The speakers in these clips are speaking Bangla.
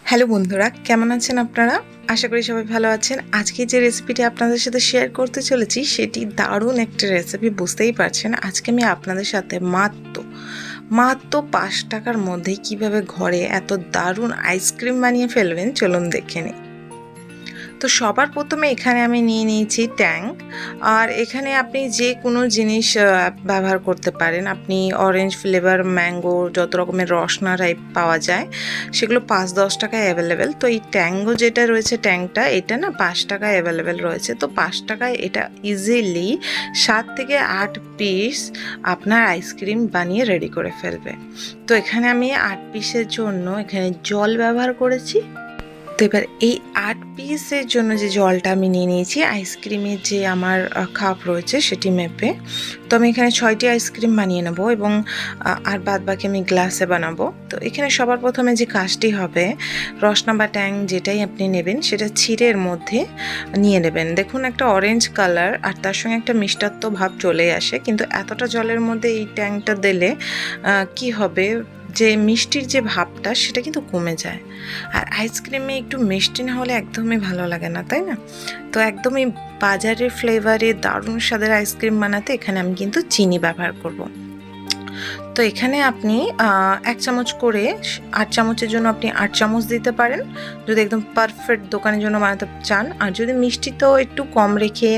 হ্যালো বন্ধুরা, কেমন আছেন আপনারা? আশা করি সবাই ভালো আছেন। আজকে যে রেসিপিটি আপনাদের সাথে শেয়ার করতে চলেছি সেটি দারুণ একটা রেসিপি, বুঝতেই পারছেন। আজকে আমি আপনাদের সাথে মাত্র 5 টাকার মধ্যে কিভাবে ঘরে এত দারুণ আইসক্রিম বানিয়ে ফেলবেন চলুন দেখে নিই। তো সবার প্রথমে এখানে আমি নিয়ে নিয়েছি ট্যাঙ্ক, আর এখানে আপনি যে কোনো জিনিস ব্যবহার করতে পারেন। আপনি অরেঞ্জ ফ্লেভার, ম্যাঙ্গো, যত রকমের রসনা টাইপ পাওয়া যায় সেগুলো 5-10 টাকায় অ্যাভেলেবেল। তো এই ট্যাঙ্গো যেটা রয়েছে, ট্যাঙ্কটা এটা না 5 টাকায় অ্যাভেলেবেল রয়েছে। তো 5 টাকায় এটা ইজিলি 7 থেকে 8 পিস আপনার আইসক্রিম বানিয়ে রেডি করে ফেলবে। তো এখানে আমি 8 পিসের জন্য এখানে জল ব্যবহার করেছি। তো এবার এই 8 পিসের জন্য যে জলটা আমি নিয়ে নিয়েছি আইসক্রিমের যে আমার কাপ রয়েছে সেটি মেপে, তো আমি এখানে 6টি আইসক্রিম বানিয়ে নেব এবং আর বাদ বাকি আমি গ্লাসে বানাবো। তো এখানে সবার প্রথমে যে কাজটি হবে, রসনা বা ট্যাং যেটাই আপনি নেবেন সেটা ছিঁড়ে এর মধ্যে নিয়ে নেবেন। দেখুন একটা অরেঞ্জ কালার আর তার সঙ্গে একটা মিষ্টাত্ব ভাব চলে আসে, কিন্তু এতটা জলের মধ্যে এই ট্যাংটা দিলে কি হবে, যে মিষ্টির যে ভাবটা সেটা কিন্তু কমে যায়। আর আইসক্রিমে একটু মিষ্টি না হলে একদমই ভালো লাগে না, তাই না? তো একদমই বাজারের ফ্লেভারে দারুণ স্বাদের আইসক্রিম বানাতে এখানে আমি কিন্তু চিনি ব্যবহার করব। তো এখানে আপনি 1 চামচ করে, 8 চামচের জন্য আপনি 8 চামচ দিতে পারেন যদি একদম পারফেক্ট দোকানের জন্য বানাতে চান। আর যদি মিষ্টি তো একটু কম রেখে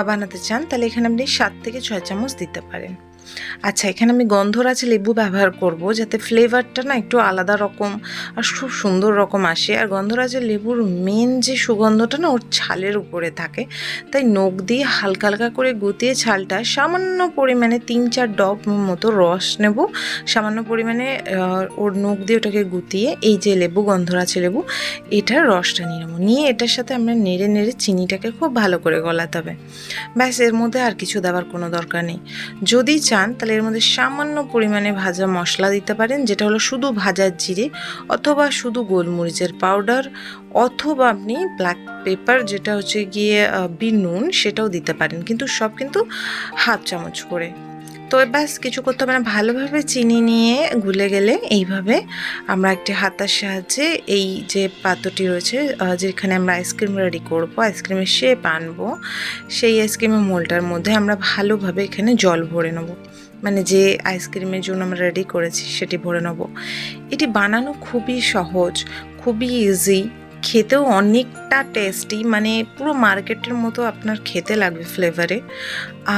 বানাতে চান তাহলে এখানে আপনি 7 থেকে 6 চামচ দিতে পারেন। আচ্ছা, এখানে আমি গন্ধরাজ লেবু ব্যবহার করব যাতে ফ্লেভারটা না একটু আলাদা রকম আর খুব সুন্দর রকম আসে। আর গন্ধরাজের লেবুর মেন যে সুগন্ধটা না ওর ছালের উপরে থাকে, তাই নখ দিয়ে হালকা হালকা করে গুটিয়ে ছালটা সামান্য পরিমাণে 3-4 ড্রপ মতো রস নেব, সামান্য পরিমাণে ওর নখ দিয়ে ওটাকে গুটিয়ে এই যে লেবু, গন্ধরাজ লেবু, এটার রসটা নিয়ে নেবো। নিয়ে এটার সাথে আমরা নেড়ে নেড়ে চিনিটাকে খুব ভালো করে গলাতে হবে। ব্যাস, এর মধ্যে আর কিছু দেওয়ার কোনো দরকার নেই। যদি চান তাহলে এর মধ্যে সামান্য পরিমাণে ভাজা মশলা দিতে পারেন, যেটা হলো শুধু ভাজা জিরে অথবা শুধু গোলমরিচের পাউডার, অথবা আপনি ব্ল্যাক পেপার যেটা হচ্ছে গিয়ে বিনুন সেটাও দিতে পারেন, কিন্তু সব কিন্তু 1/2 চামচ করে। তো ব্যাস কিছু করতে হবে না, ভালোভাবে চিনি নিয়ে গুলে গেলে এইভাবে আমরা একটি হাতার সাহায্যে এই যে পাত্রটি রয়েছে যেখানে আমরা আইসক্রিম রেডি করবো, আইসক্রিমের শেপ আনবো, সেই আইসক্রিমের মোলটার মধ্যে আমরা ভালোভাবে এখানে জল ভরে নেবো। মানে যে আইসক্রিমের জন্য আমরা রেডি করেছি সেটি ভরে নেব। এটি বানানো খুবই সহজ, খুবই ইজি, খেতেও অনেকটা টেস্টি, মানে পুরো মার্কেটের মতো আপনার খেতে লাগবে ফ্লেভারে।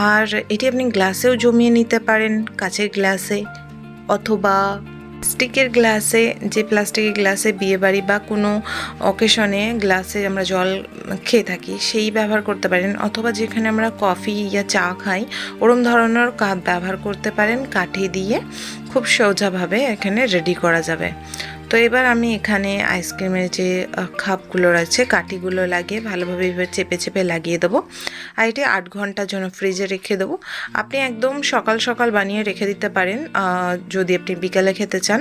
আর এটি আপনি গ্লাসেও জমিয়ে নিতে পারেন, কাঁচের গ্লাসে অথবা প্লাস্টিকের গ্লাসে, যে প্লাস্টিকের গ্লাসে বিয়েবাড়ি বা কোনো অকেশনে গ্লাসে আমরা জল খেয়ে থাকি সেই ব্যবহার করতে পারেন, অথবা যেখানে আমরা কফি ইয়া চা খাই ওরম ধরনের কাপ ব্যবহার করতে পারেন। কাঠি দিয়ে খুব সোজাভাবে এখানে রেডি করা যাবে। তো এবার আমি এখানে আইসক্রিমের যে কাপগুলো রয়েছে কাঠিগুলো লাগিয়ে ভালোভাবে এবার চেপে চেপে লাগিয়ে দেবো। আর এটি 8 ঘন্টার জন্য ফ্রিজে রেখে দেবো। আপনি একদম সকাল সকাল বানিয়ে রেখে দিতে পারেন যদি আপনি বিকালে খেতে চান।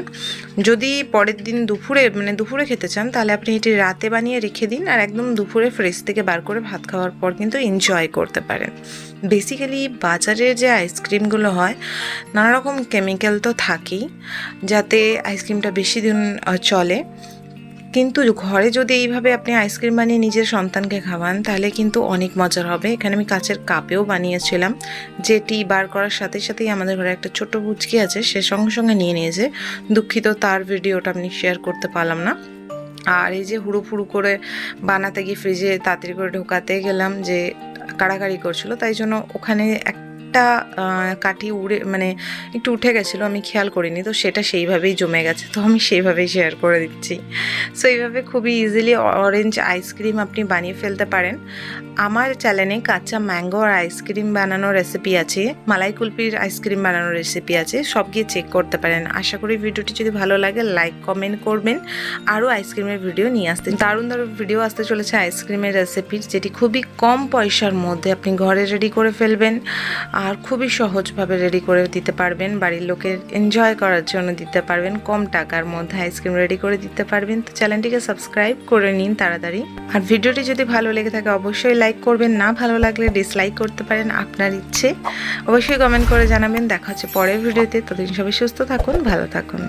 যদি পরের দিন দুপুরে খেতে চান তাহলে আপনি এটি রাতে বানিয়ে রেখে দিন, আর একদম দুপুরে ফ্রিজ থেকে বার করে ভাত খাওয়ার পর কিন্তু এনজয় করতে পারেন। বেসিক্যালি বাজারের যে আইসক্রিমগুলো হয় নানা রকম কেমিক্যাল তো থাকেই যাতে আইসক্রিমটা বেশি দিন চলে, কিন্তু ঘরে যদি এইভাবে আপনি আইসক্রিম বানিয়ে নিজের সন্তানকে খাওয়ান তাহলে কিন্তু অনেক মজার হবে। এখানে আমি কাচের কাপেও বানিয়েছিলাম, যেটি বার করার সাথে সাথেই আমাদের ঘরে একটা ছোট বুচকি আছে, সে সঙ্গে সঙ্গে নিয়ে নিয়েছে। দুঃখিত, তার ভিডিওটা আমি শেয়ার করতে পারলাম না। আর এই যে হুড়ো করে বানাতে গিয়ে ফ্রিজে তাড়াতাড়ি করে ঢোকাতে গেলাম, যে কাড়াকাড়ি করছিল, তাই জন্য ওখানে একটা কাঠি একটু উঠে গেছিলো, আমি খেয়াল করিনি, তো সেটা সেইভাবেই জমে গেছে, তো আমি সেইভাবেই শেয়ার করে দিচ্ছি। সো এইভাবে খুবই ইজিলি অরেঞ্জ আইসক্রিম আপনি বানিয়ে ফেলতে পারেন। আমার চ্যানেলে কাঁচা ম্যাঙ্গো আর আইসক্রিম বানানোর রেসিপি আছে, মালাই কুলফির আইসক্রিম বানানোর রেসিপি আছে, সব গিয়ে চেক করতে পারেন। আশা করি ভিডিওটি যদি ভালো লাগে লাইক কমেন্ট করবেন। আরও আইসক্রিমের ভিডিও নিয়ে আসতে দারুণ ভিডিও আসতে চলেছে আইসক্রিমের রেসিপির, যেটি খুবই কম পয়সার মধ্যে আপনি ঘরে রেডি করে ফেলবেন আর খুবই সহজভাবে রেডি করে দিতে পারবেন, বাড়ির লোকের এনজয় করার জন্য দিতে পারবেন, কম টাকার মধ্যে আইসক্রিম রেডি করে দিতে পারবেন। তো চ্যানেলটিকে সাবস্ক্রাইব করে নিন তাড়াতাড়ি। আর ভিডিওটি যদি ভালো লেগে থাকে অবশ্যই লাইক করবেন, না ভালো লাগলে ডিসলাইক করতে পারেন, আপনার ইচ্ছে। অবশ্যই কমেন্ট করে জানাবেন। দেখা হচ্ছে পরের ভিডিওতে, ততদিন সবাই সুস্থ থাকুন, ভালো থাকুন।